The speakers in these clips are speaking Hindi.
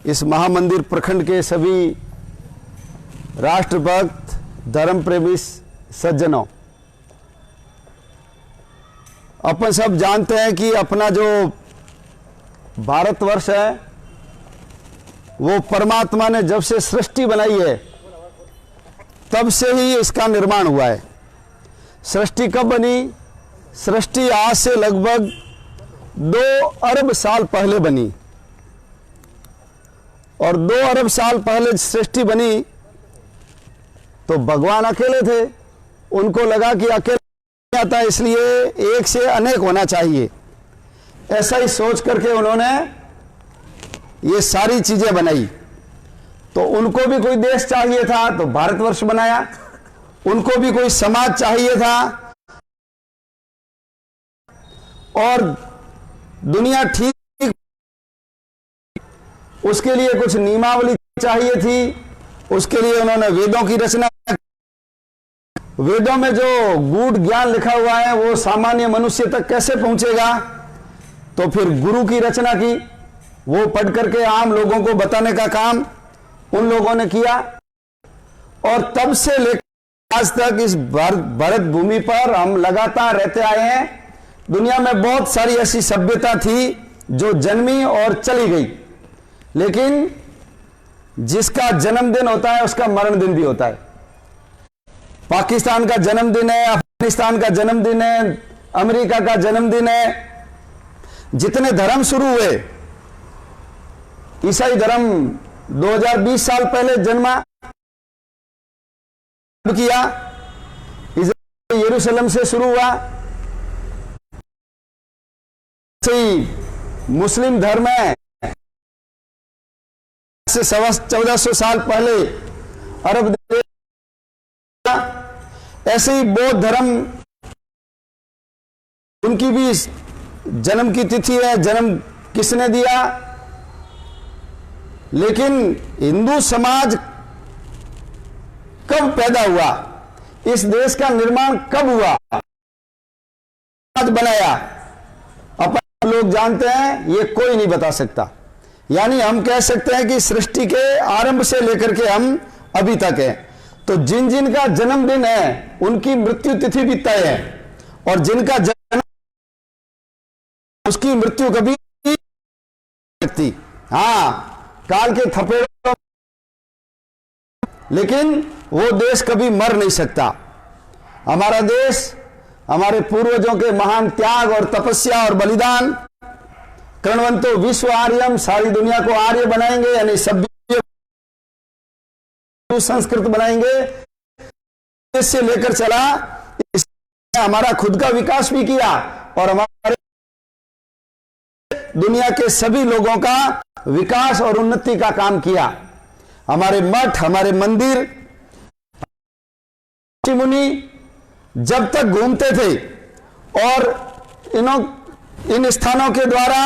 इस महामंदिर प्रखंड के सभी राष्ट्रभक्त धर्म प्रेमी सज्जनों, अपन सब जानते हैं कि अपना जो भारतवर्ष है वो परमात्मा ने जब से सृष्टि बनाई है तब से ही इसका निर्माण हुआ है। सृष्टि कब बनी? सृष्टि आज से लगभग 2 अरब साल पहले बनी, और 2 अरब साल पहले सृष्टि बनी तो भगवान अकेले थे। उनको लगा कि अकेले आता है, इसलिए एक से अनेक होना चाहिए। ऐसा ही सोच करके उन्होंने ये सारी चीजें बनाई। तो उनको भी कोई देश चाहिए था तो भारतवर्ष बनाया, उनको भी कोई समाज चाहिए था और दुनिया ठीक, उसके लिए कुछ नियमावली चाहिए थी। उसके लिए उन्होंने वेदों की रचना। वेदों में जो गूढ़ ज्ञान लिखा हुआ है वो सामान्य मनुष्य तक कैसे पहुंचेगा, तो फिर गुरु की रचना की। वो पढ़ करके आम लोगों को बताने का काम उन लोगों ने किया, और तब से लेकर आज तक इस भारत भूमि पर हम लगातार रहते आए हैं। दुनिया में बहुत सारी ऐसी सभ्यता थी जो जन्मी और चली गई, लेकिन जिसका जन्मदिन होता है उसका मरण दिन भी होता है। पाकिस्तान का जन्मदिन है, अफगानिस्तान का जन्मदिन है, अमेरिका का जन्मदिन है। जितने धर्म शुरू हुए, ईसाई धर्म 2020 साल पहले जन्मा किया, यरूशलेम से शुरू हुआ। मुस्लिम धर्म है से 1400 साल पहले अरब देश। ऐसे ही बौद्ध धर्म, उनकी भी जन्म की तिथि है, जन्म किसने दिया। लेकिन हिंदू समाज कब पैदा हुआ, इस देश का निर्माण कब हुआ, समाज बनाया, अपन लोग जानते हैं, ये कोई नहीं बता सकता। यानी हम कह सकते हैं कि सृष्टि के आरंभ से लेकर के हम अभी तक हैं। तो जिन जिन का जन्मदिन है उनकी मृत्यु तिथि भी तय है, और जिनका जन्म, उसकी मृत्यु कभी नहीं सकती। हाँ, काल के थपेड़ों, लेकिन वो देश कभी मर नहीं सकता। हमारा देश हमारे पूर्वजों के महान त्याग और तपस्या और बलिदान, कर्णवंतो विश्व आर्यम, सारी दुनिया को आर्य बनाएंगे, यानी सभ्य संस्कृत बनाएंगे, इससे लेकर चला। इसने हमारा खुद का विकास भी किया और हमारे दुनिया के सभी लोगों का विकास और उन्नति का काम किया। हमारे मठ, हमारे मंदिर, मुनि जब तक घूमते थे और इन स्थानों के द्वारा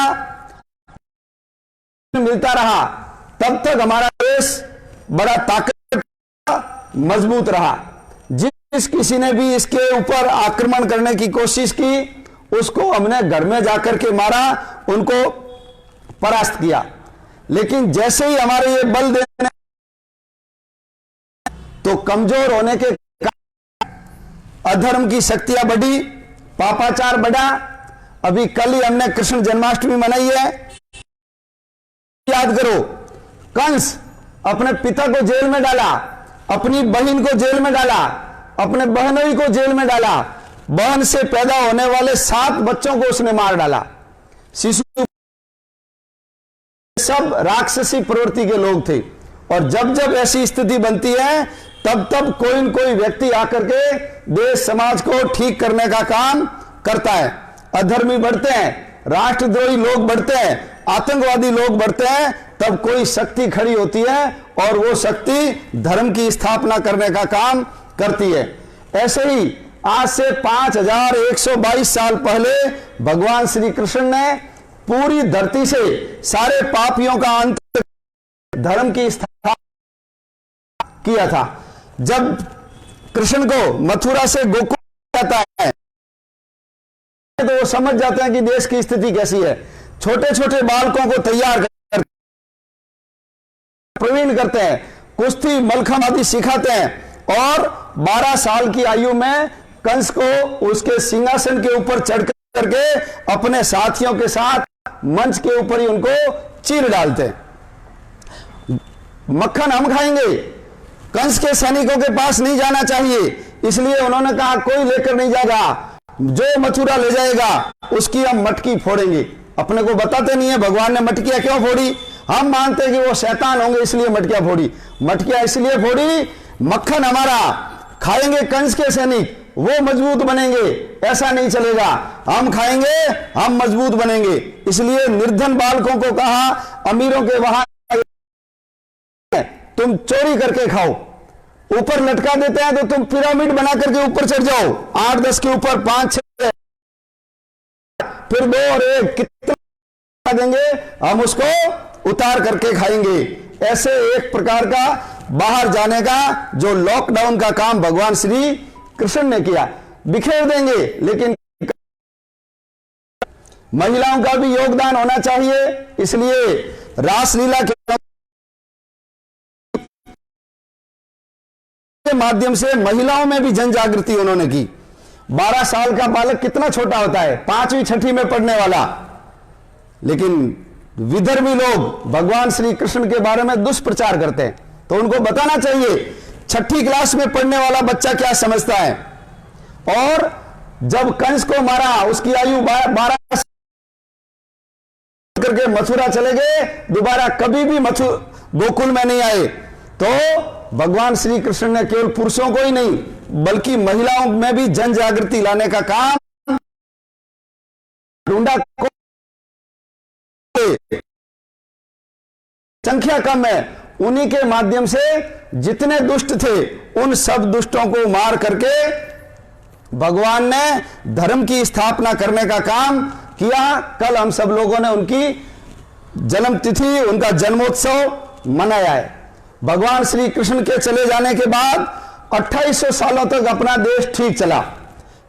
मिलता रहा, तब तक हमारा देश बड़ा ताकत मजबूत रहा। जिस किसी ने भी इसके ऊपर आक्रमण करने की कोशिश की, उसको हमने घर में जाकर के मारा, उनको परास्त किया। लेकिन जैसे ही हमारे ये बल देने तो कमजोर होने के अधर्म की शक्तियां बढ़ी, पापाचार बढ़ा। अभी कल ही हमने कृष्ण जन्माष्टमी मनाई है। याद करो, कंस अपने पिता को जेल में डाला, अपनी बहन को जेल में डाला, अपने बहनोई को जेल में डाला, बहन से पैदा होने वाले 7 बच्चों को उसने मार डाला। शिशु सब राक्षसी प्रवृत्ति के लोग थे। और जब जब ऐसी स्थिति बनती है, तब तब कोई न कोई व्यक्ति आकर के देश समाज को ठीक करने का काम करता है। अधर्मी बढ़ते हैं, राष्ट्रद्रोही लोग बढ़ते हैं, आतंकवादी लोग बढ़ते हैं, तब कोई शक्ति खड़ी होती है और वो शक्ति धर्म की स्थापना करने का काम करती है। ऐसे ही आज से 5122 साल पहले भगवान श्री कृष्ण ने पूरी धरती से सारे पापियों का अंत, धर्म की स्थापना किया था। जब कृष्ण को मथुरा से गोकुल जाता है तो वो समझ जाते हैं कि देश की स्थिति कैसी है। छोटे छोटे बालकों को तैयार प्रवीण करते हैं, कुश्ती मलखम आदि सिखाते हैं और 12 साल की आयु में कंस को उसके सिंहासन के ऊपर चढ़ करके अपने साथियों के साथ मंच के ऊपर ही उनको चीर डालते हैं। मक्खन हम खाएंगे, कंस के सैनिकों के पास नहीं जाना चाहिए, इसलिए उन्होंने कहा कोई लेकर नहीं जाएगा, जो मथुरा ले जाएगा उसकी हम मटकी फोड़ेंगे। अपने को बताते नहीं है भगवान ने मटकियां क्यों फोड़ी, हम मानते हैं कि वो शैतान होंगे इसलिए मटकियां फोड़ी। मटकियां इसलिए फोड़ी, मक्खन हमारा खाएंगे कंस के सैनिक, वो मजबूत बनेंगे, ऐसा नहीं चलेगा, हम खाएंगे हम मजबूत बनेंगे। इसलिए निर्धन बालकों को कहा अमीरों के वहां तुम चोरी करके खाओ, ऊपर लटका देते हैं तो तुम पिरामिड बना करके ऊपर चढ़ जाओ, 8-10 के ऊपर 5-6 फिर 2 और 1 कितना देंगे, हम उसको उतार करके खाएंगे। ऐसे एक प्रकार का बाहर जाने का जो लॉकडाउन का काम भगवान श्री कृष्ण ने किया, बिखेर देंगे। लेकिन महिलाओं का भी योगदान होना चाहिए, इसलिए रासलीला के माध्यम से महिलाओं में भी जन जागृति उन्होंने की। 12 साल का बालक कितना छोटा होता है, 5वीं-6ठी में पढ़ने वाला, लेकिन विधर्मी लोग भगवान श्री कृष्ण के बारे में दुष्प्रचार करते हैं, तो उनको बताना चाहिए 6ठी क्लास में पढ़ने वाला बच्चा क्या समझता है। और जब कंस को मारा उसकी आयु 12 करके मथुरा चले गए, दोबारा कभी भी गोकुल में नहीं आए। तो भगवान श्री कृष्ण ने केवल पुरुषों को ही नहीं बल्कि महिलाओं में भी जन जागृति लाने का काम ढूंढा। संख्या कम है, उन्हीं के माध्यम से जितने दुष्ट थे उन सब दुष्टों को मार करके भगवान ने धर्म की स्थापना करने का काम किया। कल हम सब लोगों ने उनकी जन्म तिथि, उनका जन्मोत्सव मनाया है। भगवान श्री कृष्ण के चले जाने के बाद 2800 सालों तक अपना देश ठीक चला,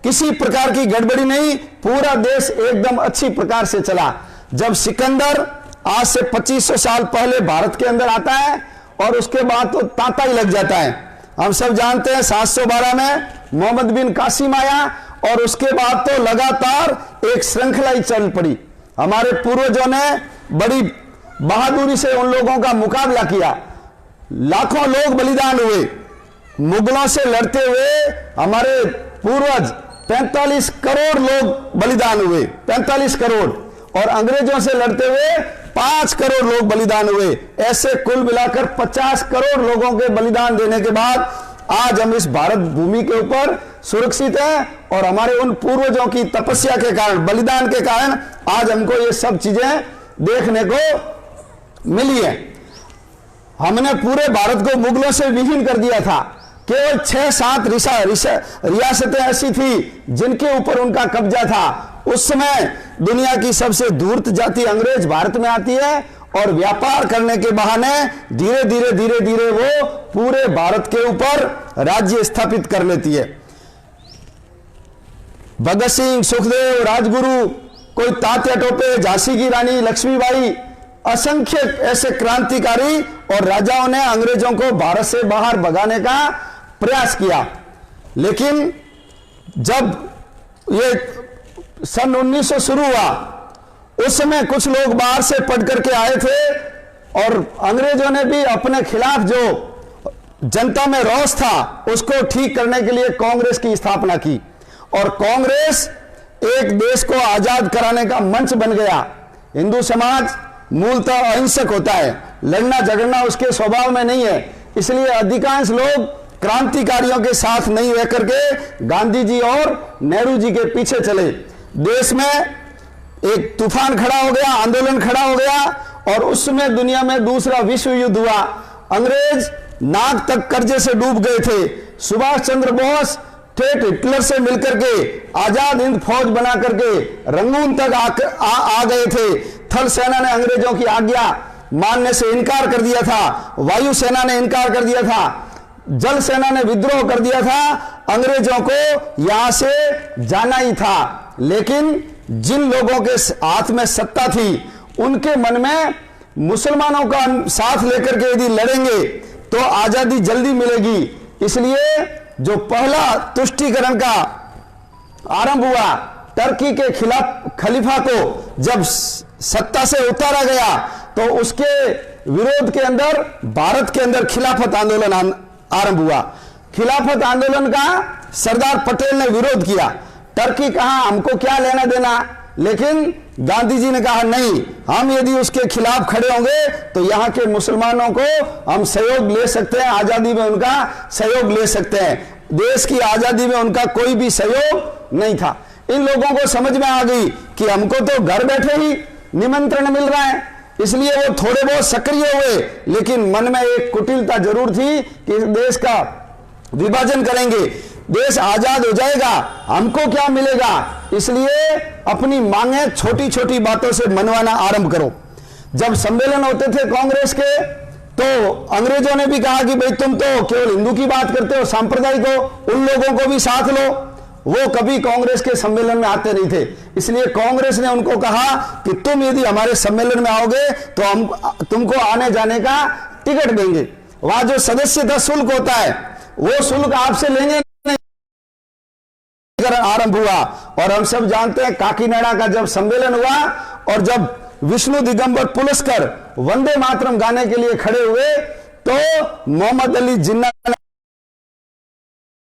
किसी प्रकार की गड़बड़ी नहीं, पूरा देश एकदम अच्छी प्रकार से चला। जब सिकंदर आज से 2500 साल पहले भारत के अंदर आता है और उसके बाद तो तांता ही लग जाता है। हम सब जानते हैं 712 में मोहम्मद बिन कासिम आया और उसके बाद तो लगातार एक श्रृंखला ही चल पड़ी। हमारे पूर्वजों ने बड़ी बहादुरी से उन लोगों का मुकाबला किया, लाखों लोग बलिदान हुए। मुगलों से लड़ते हुए हमारे पूर्वज 45 करोड़ लोग बलिदान हुए, 45 करोड़, और अंग्रेजों से लड़ते हुए 5 करोड़ लोग बलिदान हुए। ऐसे कुल मिलाकर 50 करोड़ लोगों के बलिदान देने के बाद आज हम इस भारत भूमि के ऊपर सुरक्षित हैं और हमारे उन पूर्वजों की तपस्या के कारण, बलिदान के कारण आज हमको ये सब चीजें देखने को मिली है। हमने पूरे भारत को मुगलों से विहीन कर दिया था। केवल 6-7 रियासतें ऐसी थी जिनके ऊपर उनका कब्जा था। उस समय दुनिया की सबसे धूर्त जाति अंग्रेज भारत में आती है और व्यापार करने के बहाने धीरे धीरे वो पूरे भारत के ऊपर राज्य स्थापित कर लेती है। भगत सिंह, सुखदेव, राजगुरु, कोई तात्या टोपे, झांसी की रानी लक्ष्मीबाई, असंख्य ऐसे क्रांतिकारी और राजाओं ने अंग्रेजों को भारत से बाहर भगाने का प्रयास किया। लेकिन जब ये सन 1900 शुरू हुआ, उस समय कुछ लोग बाहर से पढ़ करके आए थे और अंग्रेजों ने भी अपने खिलाफ जो जनता में रोष था उसको ठीक करने के लिए कांग्रेस की स्थापना की और कांग्रेस एक देश को आजाद कराने का मंच बन गया। हिंदू समाज मूलतः अहिंसक होता है, लड़ना झगड़ना उसके स्वभाव में नहीं है, इसलिए अधिकांश लोग क्रांतिकारियों के साथ नहीं रह करके गांधी जी और नेहरू जी के पीछे चले। देश में एक तूफान खड़ा हो गया, आंदोलन खड़ा हो गया और उसमें दुनिया में दूसरा विश्व युद्ध हुआ। अंग्रेज नाक तक कर्जे से डूब गए थे। सुभाष चंद्र बोस ठेठ हिटलर से मिलकर के आजाद हिंद फौज बना करके रंगून तक आ गए थे। थल सेना ने अंग्रेजों की आज्ञा मानने से इनकार कर दिया था, वायु सेना ने इनकार कर दिया था, जल सेना ने विद्रोह कर दिया था। अंग्रेजों को यहां से जाना ही था, लेकिन जिन लोगों के हाथ में सत्ता थी उनके मन में मुसलमानों का साथ लेकर के यदि लड़ेंगे तो आजादी जल्दी मिलेगी। इसलिए जो पहला तुष्टीकरण का आरंभ हुआ, टर्की के खिलाफ खलीफा को जब सत्ता से उतारा गया तो उसके विरोध के अंदर भारत के अंदर खिलाफत आंदोलन आरंभ हुआ। खिलाफत आंदोलन का सरदार पटेल ने विरोध किया। टर्की कहा हमको क्या लेना देना, लेकिन गांधी जी ने कहा नहीं, हम यदि उसके खिलाफ खड़े होंगे तो यहां के मुसलमानों को हम सहयोग ले सकते हैं, आजादी में उनका सहयोग ले सकते हैं। देश की आजादी में उनका कोई भी सहयोग नहीं था। इन लोगों को समझ में आ गई कि हमको तो घर बैठे ही निमंत्रण मिल रहा है, इसलिए वो थोड़े बहुत सक्रिय हुए, लेकिन मन में एक कुटिलता जरूर थी कि इस देश का विभाजन करेंगे, देश आजाद हो जाएगा, हमको क्या मिलेगा। इसलिए अपनी मांगे छोटी छोटी बातों से मनवाना आरंभ करो। जब सम्मेलन होते थे कांग्रेस के तो अंग्रेजों ने भी कहा कि भाई तुम तो केवल हिंदू की बात करते हो, सांप्रदायिक हो, उन लोगों को भी साथ लो। वो कभी कांग्रेस के सम्मेलन में आते नहीं थे, इसलिए कांग्रेस ने उनको कहा कि तुम यदि हमारे सम्मेलन में आओगे तो हम तुमको आने जाने का टिकट देंगे। वहां जो सदस्यता शुल्क होता है वो शुल्क आपसे लेंगे नहीं। आरंभ हुआ और हम सब जानते हैं काकीनाडा का जब सम्मेलन हुआ और जब विष्णु दिगंबर पुलस्कर वंदे मातरम गाने के लिए खड़े हुए तो मोहम्मद अली जिन्ना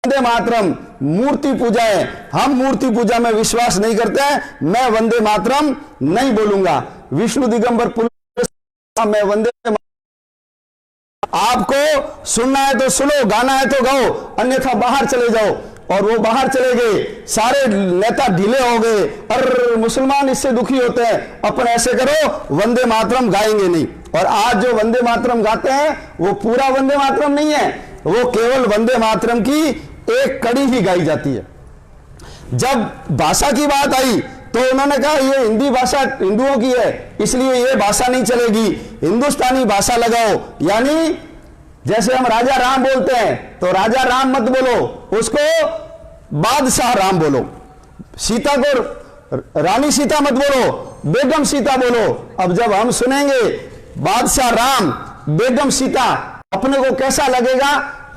वंदे मातरम मूर्ति पूजा है, हम मूर्ति पूजा में विश्वास नहीं करते हैं, मैं वंदे मातरम नहीं बोलूंगा। विष्णु दिगंबर पुलस्कर मैं वंदे आपको सुनना है तो सुनो, गाना है तो गाओ, अन्यथा बाहर चले जाओ। और वो बाहर चले गए, सारे नेता ढीले हो गए, और मुसलमान इससे दुखी होते हैं, अपन ऐसे करो वंदे मातरम गाएंगे नहीं। और आज जो वंदे मातरम गाते हैं वो पूरा वंदे मातरम नहीं है, वो केवल वंदे मातरम की एक कड़ी ही गाई जाती है। जब भाषा की बात आई तो उन्होंने कहा ये हिंदी भाषा हिंदुओं की है, इसलिए ये भाषा नहीं चलेगी, हिंदुस्तानी भाषा लगाओ। यानी जैसे हम राजा राम बोलते हैं तो राजा राम मत बोलो, उसको बादशाह राम बोलो। सीता को रानी सीता मत बोलो, बेगम सीता बोलो। अब जब हम सुनेंगे बादशाह राम, बेगम सीता, अपने को कैसा लगेगा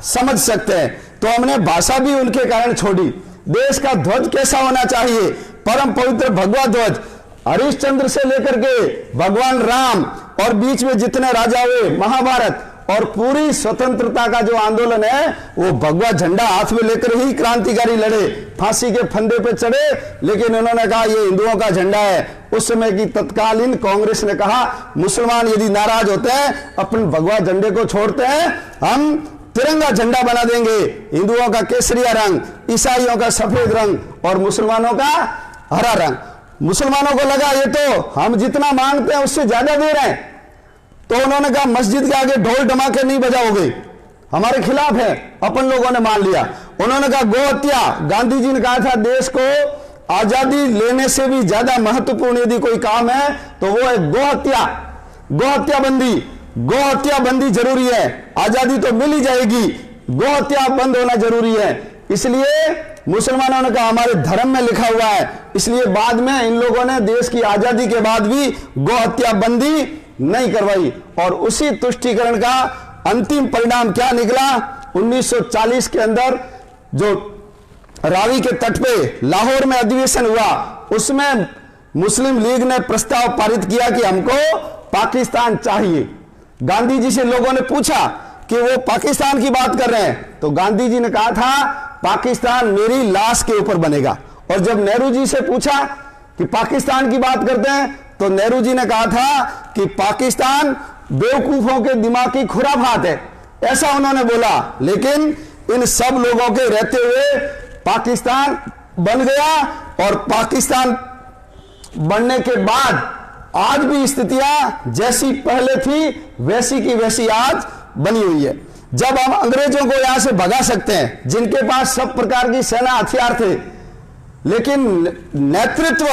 समझ सकते हैं। तो हमने भाषा भी उनके कारण छोड़ी। देश का ध्वज कैसा होना चाहिए, परम पवित्र भगवा ध्वज, हरिश्चंद्र से लेकर के भगवान राम और बीच में जितने राजा हुए, महाभारत और पूरी स्वतंत्रता का जो आंदोलन है वो भगवा झंडा हाथ में लेकर ही क्रांतिकारी लड़े, फांसी के फंदे पे चढ़े, लेकिन उन्होंने कहा ये हिंदुओं का झंडा है। उस समय की तत्कालीन कांग्रेस ने कहा मुसलमान यदि नाराज होते हैं अपन भगवा झंडे को छोड़ते हैं, हम तिरंगा झंडा बना देंगे, हिंदुओं का केसरिया रंग, ईसाइयों का सफेद रंग और मुसलमानों का हरा रंग। मुसलमानों को लगा ये तो हम जितना मांगते हैं उससे ज्यादा दे रहे हैं, तो उन्होंने कहा मस्जिद के आगे ढोल धमाके नहीं बजाओगे, हमारे खिलाफ है। अपन लोगों ने मान लिया। उन्होंने कहा गौ हत्या, गांधी जी ने कहा था देश को आजादी लेने से भी ज्यादा महत्वपूर्ण यदि कोई काम है तो वो है गौ हत्या। गौ हत्या बंदी, गौ हत्या बंदी जरूरी है, आजादी तो मिल ही जाएगी, गौ हत्या बंद होना जरूरी है। इसलिए मुसलमानों ने कहा हमारे धर्म में लिखा हुआ है, इसलिए बाद में इन लोगों ने देश की आजादी के बाद भी गौ हत्या बंदी नहीं करवाई। और उसी तुष्टीकरण का अंतिम परिणाम क्या निकला, 1940 के अंदर जो रावी के तट पे लाहौर में अधिवेशन हुआ, उसमें मुस्लिम लीग ने प्रस्ताव पारित किया कि हमको पाकिस्तान चाहिए। गांधी जी से लोगों ने पूछा कि वो पाकिस्तान की बात कर रहे हैं, तो गांधी जी ने कहा था पाकिस्तान मेरी लाश के ऊपर बनेगा। और जब नेहरू जी से पूछा कि पाकिस्तान की बात करते हैं तो नेहरू जी ने कहा था कि पाकिस्तान बेवकूफों के दिमाग की खुराफात है, ऐसा उन्होंने बोला। लेकिन इन सब लोगों के रहते हुए पाकिस्तान बन गया और पाकिस्तान बनने के बाद आज भी स्थितियां जैसी पहले थी वैसी की वैसी आज बनी हुई है। जब हम अंग्रेजों को यहां से भगा सकते हैं, जिनके पास सब प्रकार की सेना हथियार थे, लेकिन नेतृत्व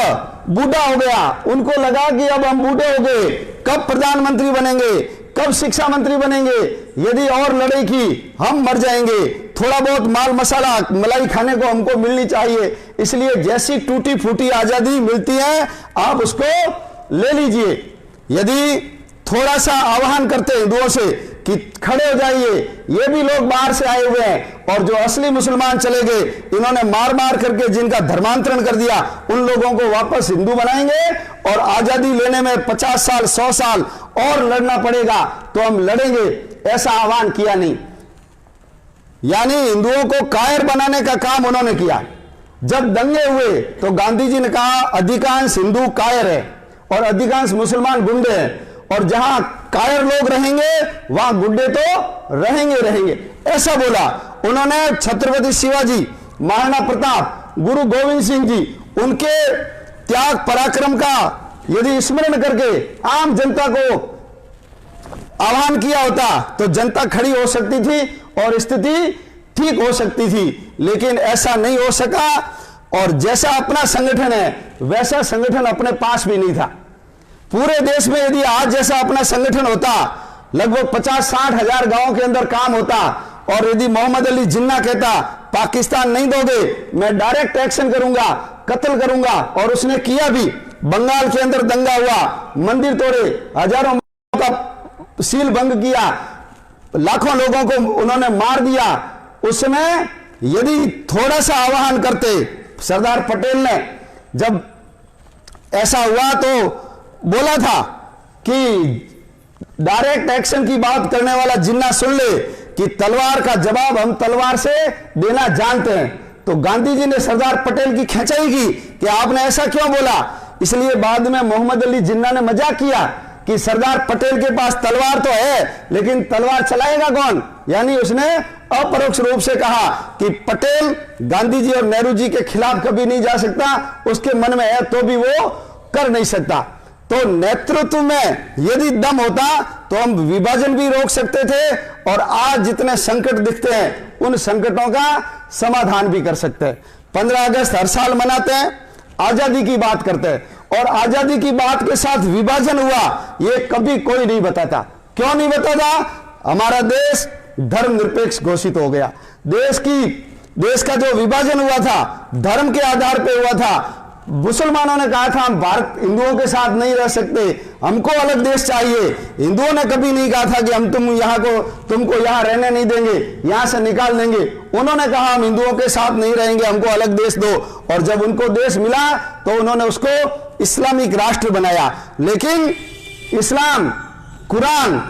बूढ़ा हो गया, उनको लगा कि अब हम बूढ़े हो गए, कब प्रधानमंत्री बनेंगे, कब शिक्षा मंत्री बनेंगे, यदि और लड़ाई की हम मर जाएंगे, थोड़ा बहुत माल मसाला मलाई खाने को हमको मिलनी चाहिए। इसलिए जैसी टूटी फूटी आजादी मिलती है आप उसको ले लीजिए। यदि थोड़ा सा आह्वान करते हिंदुओं से कि खड़े हो जाइए, ये भी लोग बाहर से आए हुए हैं, और जो असली मुसलमान चले गए, इन्होंने मार मार करके जिनका धर्मांतरण कर दिया, उन लोगों को वापस हिंदू बनाएंगे और आजादी लेने में 50 साल 100 साल और लड़ना पड़ेगा तो हम लड़ेंगे, ऐसा आह्वान किया नहीं। यानी हिंदुओं को कायर बनाने का काम उन्होंने किया। जब दंगे हुए तो गांधी जी ने कहा अधिकांश हिंदू कायर है और अधिकांश मुसलमान गुंडे हैं, और जहां कायर लोग रहेंगे वहां गुंडे तो रहेंगे, ऐसा बोला उन्होंने। छत्रपति शिवाजी, महाराणा प्रताप, गुरु गोविंद सिंह जी, उनके त्याग पराक्रम का यदि स्मरण करके आम जनता को आह्वान किया होता तो जनता खड़ी हो सकती थी और स्थिति ठीक हो सकती थी, लेकिन ऐसा नहीं हो सका। और जैसा अपना संगठन है वैसा संगठन अपने पास भी नहीं था। पूरे देश में यदि आज जैसा अपना संगठन होता, लगभग 50-60 हजार गांवों के अंदर काम होता, और यदि मोहम्मद अली जिन्ना कहता पाकिस्तान नहीं दोगे मैं डायरेक्ट एक्शन करूंगा, कत्ल करूंगा, और उसने किया भी। बंगाल के अंदर दंगा हुआ, मंदिर तोड़े, हजारों का सील भंग किया, लाखों लोगों को उन्होंने मार दिया। उस समय यदि थोड़ा सा आह्वान करते, सरदार पटेल ने जब ऐसा हुआ तो बोला था कि डायरेक्ट एक्शन की बात करने वाला जिन्ना सुन ले कि तलवार का जवाब हम तलवार से देना जानते हैं। तो गांधी जी ने सरदार पटेल की खिंचाई की कि आपने ऐसा क्यों बोला। इसलिए बाद में मोहम्मद अली जिन्ना ने मजाक किया कि सरदार पटेल के पास तलवार तो है लेकिन तलवार चलाएगा कौन। यानी उसने अपरोक्ष रूप से कहा कि पटेल गांधी जी और नेहरू जी के खिलाफ कभी नहीं जा सकता, उसके मन में है तो भी वो कर नहीं सकता। तो नेतृत्व में यदि दम होता तो हम विभाजन भी रोक सकते थे, और आज जितने संकट दिखते हैं उन संकटों का समाधान भी कर सकते हैं। 15 अगस्त हर साल मनाते हैं, आजादी की बात करते हैं, और आजादी की बात के साथ विभाजन हुआ ये कभी कोई नहीं बताता। क्यों नहीं बताता? हमारा देश धर्मनिरपेक्ष घोषित हो गया। देश का जो विभाजन हुआ था धर्म के आधार पर हुआ था। मुसलमानों ने कहा था हम भारत हिंदुओं के साथ नहीं रह सकते, हमको अलग देश चाहिए। हिंदुओं ने कभी नहीं कहा था कि हम तुमको यहां रहने नहीं देंगे, यहां से निकाल देंगे। उन्होंने कहा हम हिंदुओं के साथ नहीं रहेंगे, हमको अलग देश दो। और जब उनको देश मिला तो उन्होंने उसको इस्लामिक राष्ट्र बनाया। लेकिन इस्लाम, कुरान,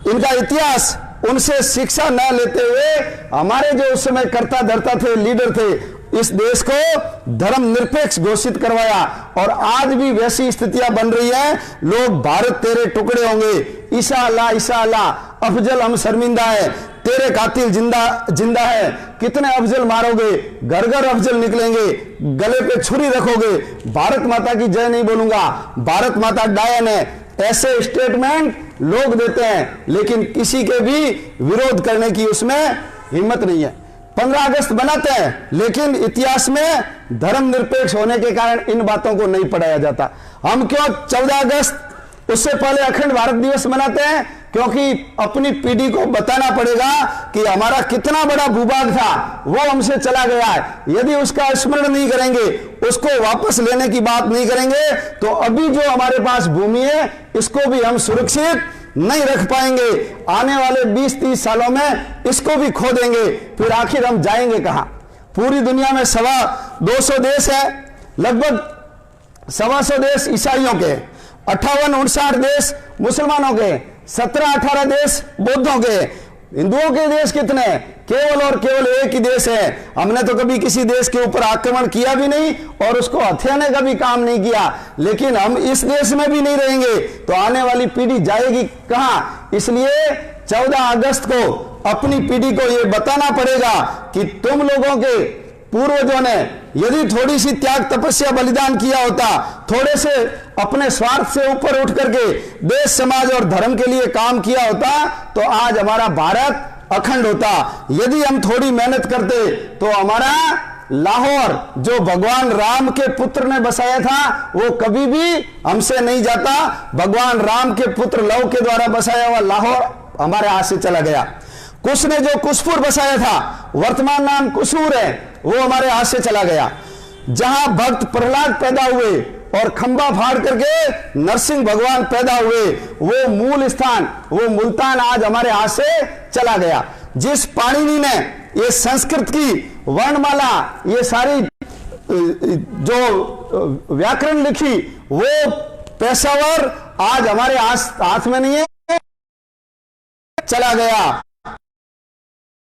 इनका इतिहास उनसे शिक्षा न लेते हुए हमारे जो उस समय कर्ता धर्ता थे, लीडर थे, इस देश को धर्मनिरपेक्ष घोषित करवाया। और आज भी वैसी स्थितियां बन रही हैं। लोग भारत तेरे टुकड़े होंगे, ईसा अल्लाह, अफजल हम शर्मिंदा है, तेरे कातिल जिंदा है, कितने अफजल मारोगे, घर घर अफजल निकलेंगे, गले पे छुरी रखोगे, भारत माता की जय नहीं बोलूंगा, भारत माता डायन है। ऐसे स्टेटमेंट लोग देते हैं लेकिन किसी के भी विरोध करने की उसमें हिम्मत नहीं है। 15 अगस्त बनाते हैं लेकिन इतिहास में धर्मनिरपेक्ष होने के कारण इन बातों को नहीं पढ़ाया जाता। हम क्यों 14 अगस्त उससे पहले अखंड भारत दिवस मनाते हैं? क्योंकि अपनी पीढ़ी को बताना पड़ेगा कि हमारा कितना बड़ा भूभाग था वो हमसे चला गया है। यदि उसका स्मरण नहीं करेंगे, उसको वापस लेने की बात नहीं करेंगे, तो अभी जो हमारे पास भूमि है इसको भी हम सुरक्षित नहीं रख पाएंगे। आने वाले 20-30 सालों में इसको भी खो देंगे, फिर आखिर हम जाएंगे कहां? पूरी दुनिया में 250 देश है, लगभग 125 देश ईसाइयों के, 58-59 देश मुसलमानों के, 17-18 देश बौद्धों के। हिंदुओं के देश कितने? केवल और केवल एक ही देश है। हमने तो कभी किसी देश के ऊपर आक्रमण किया भी नहीं और उसको हथियाने का भी काम नहीं किया, लेकिन हम इस देश में भी नहीं रहेंगे तो आने वाली पीढ़ी जाएगी कहां? इसलिए 14 अगस्त को अपनी पीढ़ी को यह बताना पड़ेगा कि तुम लोगों के पूर्वजों ने यदि थोड़ी सी त्याग तपस्या बलिदान किया होता, थोड़े से अपने स्वार्थ से ऊपर उठ करके देश समाज और धर्म के लिए काम किया होता तो आज हमारा भारत अखंड होता। यदि हम थोड़ी मेहनत करते तो हमारा लाहौर जो भगवान राम के पुत्र ने बसाया था वो कभी भी हमसे नहीं जाता। भगवान राम के पुत्र लव के द्वारा बसाया हुआ लाहौर हमारे हाथ से चला गया। कुश ने जो कुशपुर बसाया था, वर्तमान नाम कुसूर है, वो हमारे हाथ से चला गया। जहां भक्त प्रहलाद पैदा हुए और खंबा फाड़ करके नरसिंह भगवान पैदा हुए, वो मूल स्थान, वो मुल्तान आज हमारे हाथ से चला गया। जिस पाणिनि ने ये संस्कृत की वर्णमाला, ये सारी जो व्याकरण लिखी, वो पेशावर आज हमारे हाथ में नहीं है, चला गया।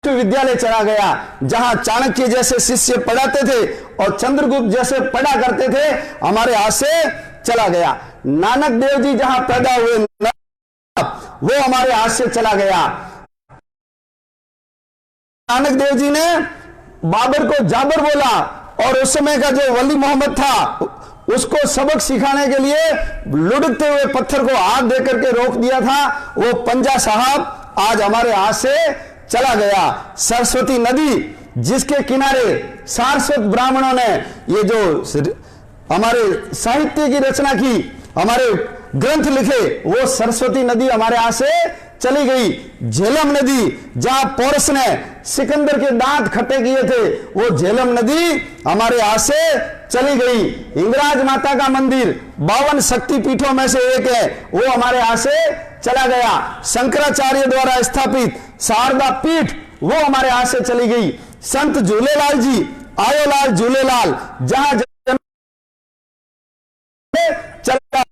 विद्यालय चला गया, जहां चाणक्य जैसे शिष्य पढ़ाते थे और चंद्रगुप्त जैसे पढ़ा करते थे, हमारे हाथ से चला गया। नानक देव जी जहां पैदा हुए, वो हमारे हाथ से चला गया। नानक देव जी ने बाबर को जाबर बोला, और उस समय का जो वली मोहम्मद था, उसको सबक सिखाने के लिए लुढ़कते हुए पत्थर को हाथ दे करके रोक दिया था। वो पंजा साहब आज हमारे हाथ से चला गया। सरस्वती नदी, जिसके किनारे सारस्वत ब्राह्मणों ने ये जो हमारे साहित्य की रचना की, हमारे ग्रंथ लिखे, वो सरस्वती नदी हमारे हाथ से चली गई। झेलम नदी, जहां पोरस ने सिकंदर के दांत खट्टे किए थे, वो झेलम नदी हमारे हाथ से चली गई। हिंगराज माता का मंदिर 52 शक्तिपीठों में से एक है, वो हमारे हाथ से चला गया। शंकराचार्य द्वारा स्थापित शारदा पीठ, वो हमारे हाथ से चली गई। संत झूलेलाल जी, आयोलाल झूलेलाल, जहां चला,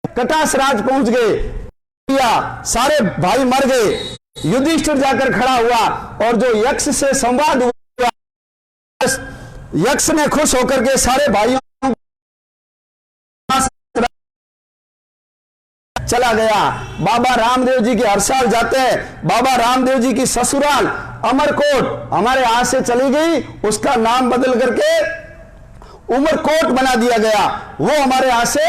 कटास राज पहुंच गए, सारे भाई मर गए। युधिष्ठिर जाकर खड़ा हुआ, और जो यक्ष से संवाद हुआ, यक्ष ने खुश होकर के सारे भाइयों चला गया। बाबा रामदेव जी के हर साल जाते हैं। बाबा रामदेव जी की ससुराल अमरकोट हमारे हाथ से चली गई, उसका नाम बदल करके उमरकोट बना दिया गया, वो हमारे हाथ से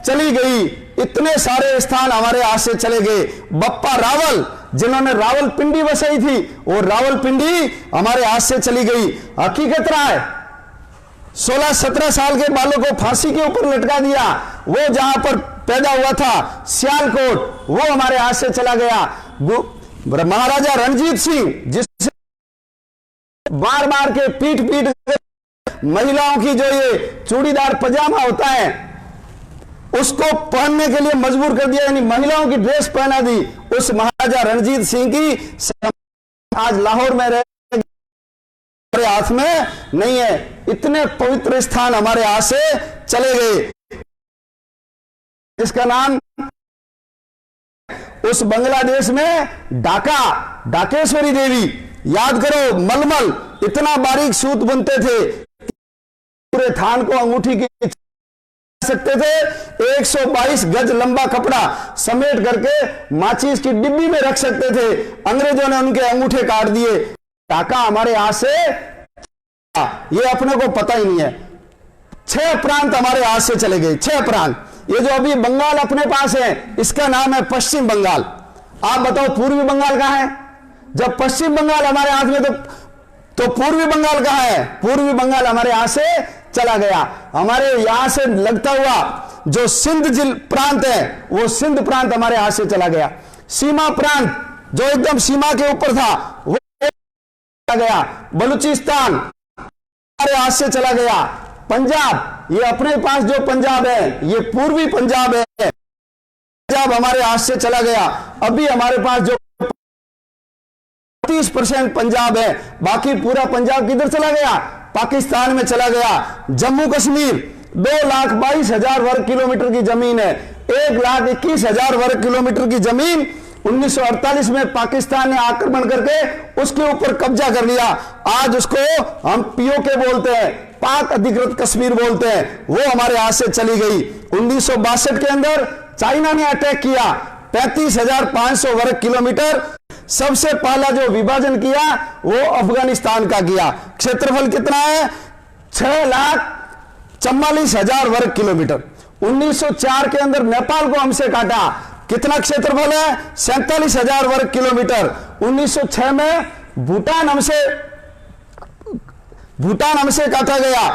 चली गई। इतने सारे स्थान हमारे हाथ से चले गए। बप्पा रावल, जिन्होंने रावलपिंडी बसाई थी, वो रावलपिंडी हमारे हाथ से चली गई। हकीकत रहा है, 16-17 साल के बालों को फांसी के ऊपर लटका दिया, वो जहां पर पैदा हुआ था सियालकोट, वो हमारे हाथ से चला गया। महाराजा रणजीत सिंह, जिससे बार बार के पीट महिलाओं की जो ये चूड़ीदार पजामा होता है, उसको पहनने के लिए मजबूर कर दिया, यानी महिलाओं की ड्रेस पहना दी। उस महाराजा रणजीत सिंह की आज लाहौर में रहे, हमारे हाथ में नहीं है। इतने पवित्र स्थान हमारे हाथ से चले गए। इसका नाम, उस बांग्लादेश में ढाकेश्वरी देवी, याद करो, मलमल, इतना बारीक सूत बुनते थे, पूरे थान को अंगूठी की सकते थे। 122 गज लंबा कपड़ा समेट करके माचिस की डिब्बी में रख सकते थे। अंग्रेजों ने उनके अंगूठे काट दिए। ढाका हमारे हाथ से, ये अपने को पता ही नहीं है। 6 प्रांत हमारे हाथ से चले गए, 6 प्रांत। ये जो अभी बंगाल अपने पास है, इसका नाम है पश्चिम बंगाल। आप बताओ पूर्वी बंगाल कहां है? जब पश्चिम बंगाल हमारे हाथ में, तो पूर्वी बंगाल कहां है? पूर्वी बंगाल हमारे हाथ से चला गया। हमारे यहां से लगता हुआ जो सिंध प्रांत है, वो सिंध प्रांत हमारे हाथ से चला गया। सीमा प्रांत जो एकदम सीमा के ऊपर था, वो चला गया। बलूचिस्तान हमारे हाथ से चला गया। पंजाब, ये अपने पास जो पंजाब है, ये पूर्वी पंजाब है, पंजाब हमारे हाथ से चला गया। अभी हमारे पास जो 30% पंजाब है, बाकी पूरा पंजाब किधर चला गया? पाकिस्तान में चला गया। जम्मू कश्मीर 2,22,000 वर्ग किलोमीटर की जमीन है। 1,21,000 वर्ग किलोमीटर की जमीन 1948 में पाकिस्तान ने आक्रमण करके उसके ऊपर कब्जा कर लिया। आज उसको हम पीओके बोलते हैं, पाक अधिकृत कश्मीर बोलते हैं, वो हमारे हाथ से चली गई। 1962 के अंदर चाइना ने अटैक किया, 35,500 वर्ग किलोमीटर। सबसे पहला जो विभाजन किया वो अफगानिस्तान का किया। क्षेत्रफल कितना है? 6,44,000 वर्ग किलोमीटर। 1904 के अंदर नेपाल को हमसे काटा, कितना क्षेत्रफल है? 47,000 वर्ग किलोमीटर। 1906 में भूटान हमसे काटा गया।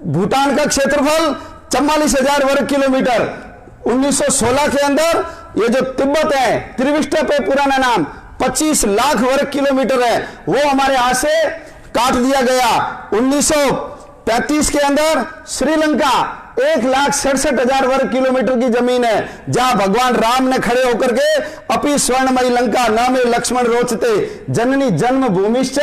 भूटान का क्षेत्रफल 44,000 वर्ग किलोमीटर। 1916 के अंदर ये जो तिब्बत है, त्रिविष्टप है पुराना नाम, 25 लाख वर्ग किलोमीटर है, वो हमारे हाथ से काट दिया गया। 1935 के अंदर श्रीलंका 1,67,000 वर्ग किलोमीटर की जमीन है, जहां भगवान राम ने खड़े होकर के अपी स्वर्णमयी लंका न में लक्ष्मण रोचते जननी जन्म भूमिश्च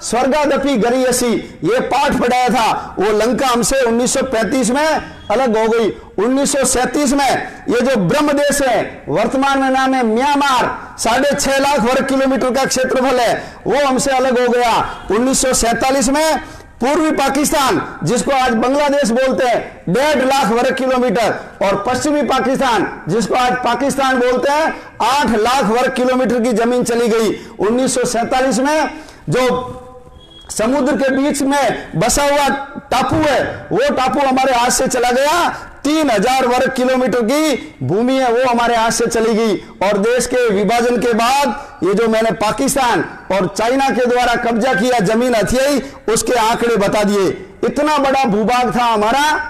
स्वर्गादपि गरीयसी, ये पाठ पढ़ाया था। वो लंका हमसे 1935 में अलग हो गई। 1937 में ये जो ब्रह्म देश है, वर्तमान में नाम है म्यांमार, 6.5 लाख वर्ग किलोमीटर का क्षेत्रफल है, वो हमसे अलग हो गया। 1947 में पूर्वी पाकिस्तान, जिसको आज बांग्लादेश बोलते हैं, 1.5 लाख वर्ग किलोमीटर, और पश्चिमी पाकिस्तान, जिसको आज पाकिस्तान बोलते हैं, 8 लाख वर्ग किलोमीटर की जमीन चली गई। 1947 में जो समुद्र के बीच में बसा हुआ टापू है, वो टापू हमारे हाथ से चला गया। 3,000 वर्ग किलोमीटर की भूमि है, वो हमारे हाथ से चली गई। और देश के विभाजन के बाद ये जो मैंने पाकिस्तान और चाइना के द्वारा कब्जा किया जमीन हथियाई, उसके आंकड़े बता दिए। इतना बड़ा भूभाग था हमारा,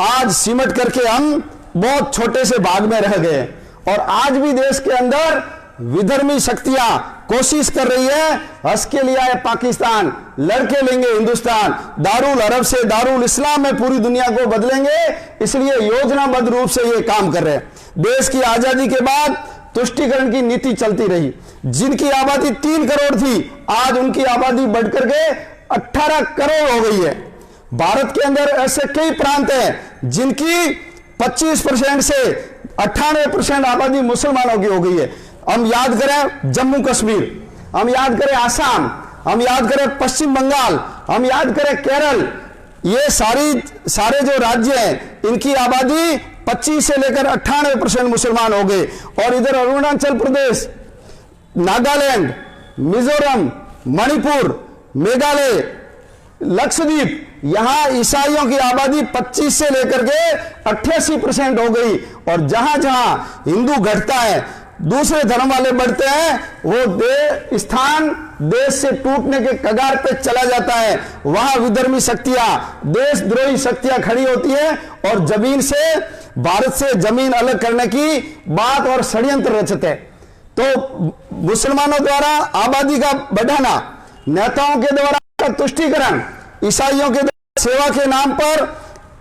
आज सिमट करके हम बहुत छोटे से भाग में रह गए। और आज भी देश के अंदर विधर्मी शक्तियां कोशिश कर रही है, हंस के लिया है पाकिस्तान, लड़के लेंगे हिंदुस्तान, दारुल अरब से दारुल इस्लाम में पूरी दुनिया को बदलेंगे, इसलिए योजनाबद्ध रूप से ये काम कर रहे हैं। देश की आजादी के बाद तुष्टीकरण की नीति चलती रही। जिनकी आबादी 3 करोड़ थी, आज उनकी आबादी बढ़कर के 18 करोड़ हो गई है। भारत के अंदर ऐसे कई प्रांत हैं जिनकी 25% से 98% आबादी मुसलमानों की हो गई है। हम याद करें जम्मू कश्मीर, हम याद करें आसाम, हम याद करें पश्चिम बंगाल, हम याद करें केरल, ये सारे जो राज्य हैं, इनकी आबादी 25 से लेकर 98% मुसलमान हो गए। और इधर अरुणाचल प्रदेश, नागालैंड, मिजोरम, मणिपुर, मेघालय, लक्षद्वीप, यहां ईसाइयों की आबादी 25 से लेकर के 88% हो गई। और जहां जहां हिंदू घटता है, दूसरे धर्म वाले बढ़ते हैं, वो स्थान देश से टूटने के कगार पे चला जाता है। वहां विधर्मी शक्तियां, देशद्रोही शक्तियां खड़ी होती है और जमीन से, भारत से जमीन अलग करने की बात और षड्यंत्र रचते हैं। तो मुसलमानों द्वारा आबादी का बढ़ाना, नेताओं के द्वारा तुष्टीकरण, ईसाइयों के द्वारा सेवा के नाम पर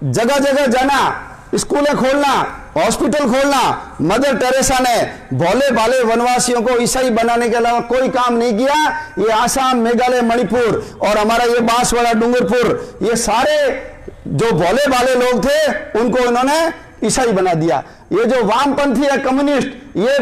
जगह जगह जाना, स्कूलें खोलना, हॉस्पिटल खोलना। मदर टेरेसा ने भोले भाले वनवासियों को ईसाई बनाने के अलावा कोई काम नहीं किया। ये आसाम, मेघालय, मणिपुर और हमारा ये बांसवाड़ा, डूंगरपुर, ये सारे जो भोले भाले लोग थे, उनको इन्होंने ईसाई बना दिया। ये जो वामपंथी है, कम्युनिस्ट, ये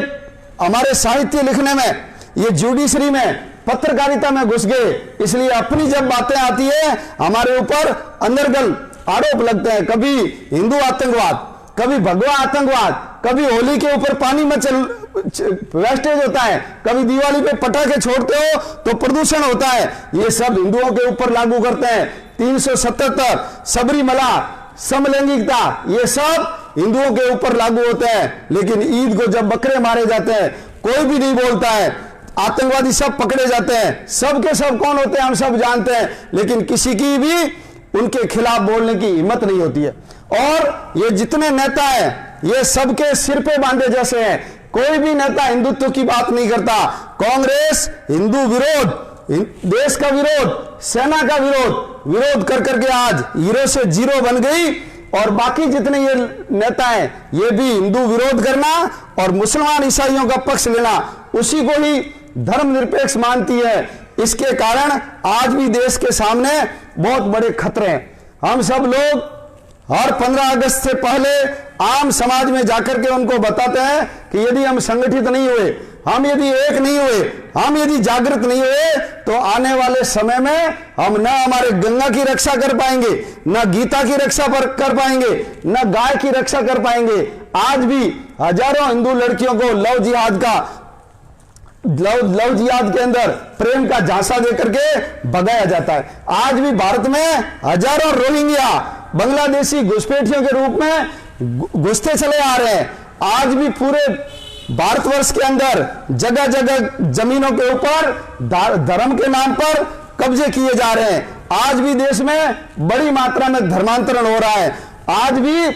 हमारे साहित्य लिखने में, ये जुडिशरी में, पत्रकारिता में घुस गए। इसलिए अपनी जब बातें आती है, हमारे ऊपर अंदरगल आरोप लगते हैं। कभी हिंदू आतंकवाद, कभी भगवा आतंकवाद, कभी होली के ऊपर पानी में वेस्टेज होता है, कभी दिवाली पे पटाखे छोड़ते हो तो प्रदूषण होता है। ये सब हिंदुओं के ऊपर लागू करते हैं। 377, सबरीमला, समलैंगिकता, ये सब हिंदुओं के ऊपर लागू होते हैं। लेकिन ईद को जब बकरे मारे जाते हैं, कोई भी नहीं बोलता है। आतंकवादी सब पकड़े जाते हैं। सब के सब कौन होते हैं हम सब जानते हैं, लेकिन किसी की भी उनके खिलाफ बोलने की हिम्मत नहीं होती है। और ये जितने नेता हैं, ये सबके सिर पे बांधे जैसे हैं। कोई भी नेता हिंदुत्व की बात नहीं करता। कांग्रेस हिंदू विरोध, देश का विरोध, सेना का विरोध कर करके आज हीरो से जीरो बन गई। और बाकी जितने ये नेता हैं, ये भी हिंदू विरोध करना और मुसलमान ईसाइयों का पक्ष लेना, उसी को ही धर्मनिरपेक्ष मानती है। इसके कारण आज भी देश के सामने बहुत बड़े खतरे हैं। हम सब लोग हर 15 अगस्त से पहले आम समाज में जाकर के उनको बताते हैं कि यदि हम संगठित नहीं हुए, हम यदि एक नहीं हुए, हम यदि जागृत नहीं हुए, तो आने वाले समय में हम न हमारे गंगा की रक्षा कर पाएंगे, न गीता की रक्षा कर पाएंगे, न गाय की रक्षा कर पाएंगे। आज भी हजारों हिंदू लड़कियों को लव जिहाद के अंदर प्रेम का झांसा देकर के भगाया जाता है। आज भी भारत में हजारों रोहिंग्या बांग्लादेशी घुसपैठियों के रूप में घुसते चले आ रहे हैं। आज भी पूरे भारतवर्ष के अंदर जगह जगह जमीनों के ऊपर धर्म के नाम पर कब्जे किए जा रहे हैं। आज भी देश में बड़ी मात्रा में धर्मांतरण हो रहा है। आज भी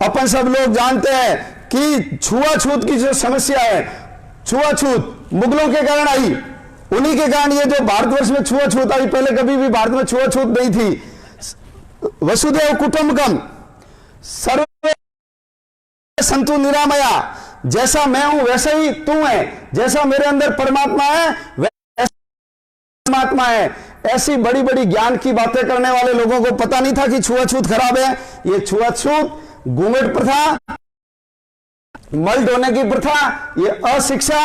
अपन सब लोग जानते हैं कि छुआछूत की जो समस्या है, छुआछूत मुगलों के कारण आई, उन्हीं के कारण ये जो भारतवर्ष में छुआछूत आई, पहले कभी भी भारत में छुआछूत नहीं थी। वसुदेव कुटुंबकम, सर्वे संतु निरामया, जैसा मैं हूं वैसा ही तू है, जैसा मेरे अंदर परमात्मा है वैसा परमात्मा है। ऐसी बड़ी बड़ी ज्ञान की बातें करने वाले लोगों को पता नहीं था कि छुआछूत खराब है। ये छुआछूत, घूंघट प्रथा, मल ढोने की प्रथा, ये अशिक्षा,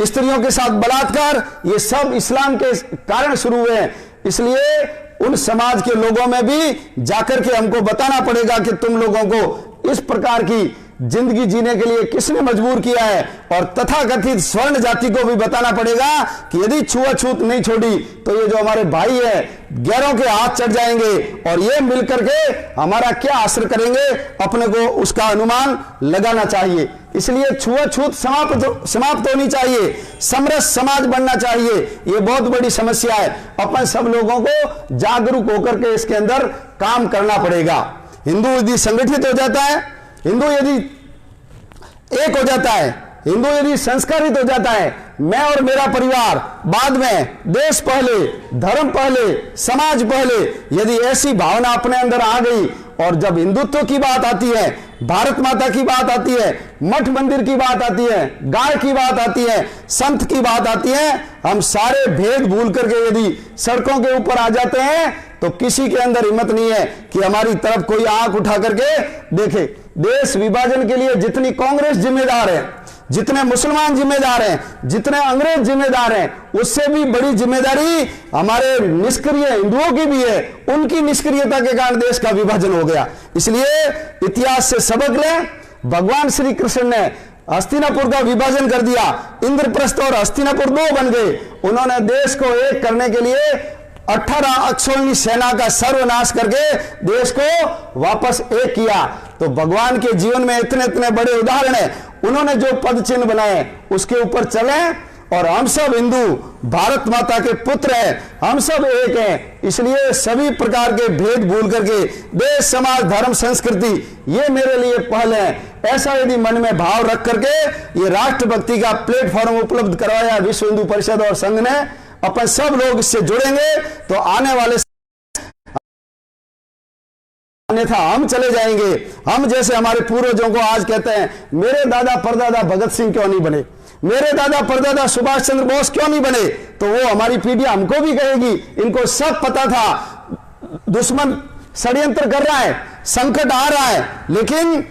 स्त्रियों के साथ बलात्कार, ये सब इस्लाम के कारण शुरू हुए हैं। इसलिए उन समाज के लोगों में भी जाकर के हमको बताना पड़ेगा कि तुम लोगों को इस प्रकार की जिंदगी जीने के लिए किसने मजबूर किया है, और तथाकथित स्वर्ण जाति को भी बताना पड़ेगा कि यदि छुआछूत नहीं छोड़ी तो ये जो हमारे भाई है गैरों के हाथ चढ़ जाएंगे, और ये मिलकर के हमारा क्या असर करेंगे अपने को उसका अनुमान लगाना चाहिए। इसलिए छुआछूत समाप्त होनी चाहिए, समरस समाज बनना चाहिए। ये बहुत बड़ी समस्या है, अपन सब लोगों को जागरूक होकर के इसके अंदर काम करना पड़ेगा। हिंदू यदि संगठित हो जाता है, हिंदू यदि एक हो जाता है, हिंदू यदि संस्कारित हो जाता है, मैं और मेरा परिवार बाद में, देश पहले, धर्म पहले, समाज पहले, यदि ऐसी भावना अपने अंदर आ गई, और जब हिंदुत्व की बात आती है, भारत माता की बात आती है, मठ मंदिर की बात आती है, गाय की बात आती है, संत की बात आती है, हम सारे भेद भूल करके यदि सड़कों के ऊपर आ जाते हैं तो किसी के अंदर हिम्मत नहीं है कि हमारी तरफ कोई आंख उठा करके देखे। देश विभाजन के लिए जितनी कांग्रेस जिम्मेदार है, जितने मुसलमान जिम्मेदार हैं, जितने अंग्रेज जिम्मेदार हैं, उससे भी बड़ी जिम्मेदारी हमारे निष्क्रिय हिंदुओं की भी है। उनकी निष्क्रियता के कारण देश का विभाजन हो गया। इसलिए इतिहास से सबक लें। भगवान श्री कृष्ण ने हस्तिनापुर का विभाजन कर दिया, इंद्रप्रस्थ और हस्तिनापुर दो बन गए। उन्होंने देश को एक करने के लिए 18 अक्षौहिणी सेना का सर्वनाश करके देश को वापस एक किया। तो भगवान के जीवन में इतने इतने बड़े उदाहरण हैं। उन्होंने जो पद चिन्ह बनाए उसके ऊपर चलें, और हम सब हिंदू भारत माता के पुत्र हैं, हम सब एक हैं। इसलिए सभी प्रकार के भेद भूल करके देश, समाज, धर्म, संस्कृति ये मेरे लिए पहल है, ऐसा यदि मन में भाव रख करके ये राष्ट्रभक्ति का प्लेटफॉर्म उपलब्ध करवाया विश्व हिंदू परिषद और संघ ने, अपन सब लोग इससे जुड़ेंगे तो आने वाले अन्यथा हम चले जाएंगे। हम जैसे हमारे पूर्वजों को आज कहते हैं मेरे दादा परदादा भगत सिंह क्यों नहीं बने, मेरे दादा परदादा सुभाष चंद्र बोस क्यों नहीं बने, तो वो हमारी पीढ़ी हमको भी कहेगी इनको सब पता था दुश्मन षड्यंत्र कर रहा है, संकट आ रहा है, लेकिन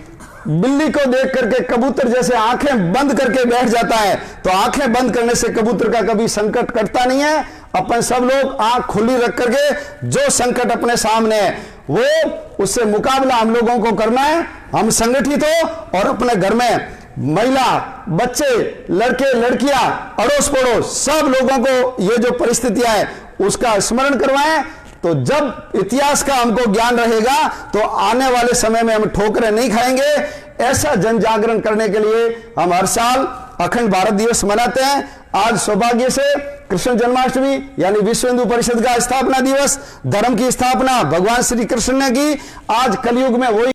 बिल्ली को देख करके कबूतर जैसे आंखें बंद करके बैठ जाता है, तो आंखें बंद करने से कबूतर का कभी संकट कटता नहीं है। अपन सब लोग आंख खुली रख करके जो संकट अपने सामने है वो उससे मुकाबला हम लोगों को करना है। हम संगठित हो और अपने घर में महिला, बच्चे, लड़के, लड़कियां, अड़ोस पड़ोस सब लोगों को ये जो परिस्थितियां है उसका स्मरण करवाएं। तो जब इतिहास का हमको ज्ञान रहेगा तो आने वाले समय में हम ठोकरें नहीं खाएंगे। ऐसा जन जागरण करने के लिए हम हर साल अखंड भारत दिवस मनाते हैं। आज सौभाग्य से कृष्ण जन्माष्टमी यानी विश्व हिंदू परिषद का स्थापना दिवस, धर्म की स्थापना भगवान श्री कृष्ण ने की। आज कलयुग में वही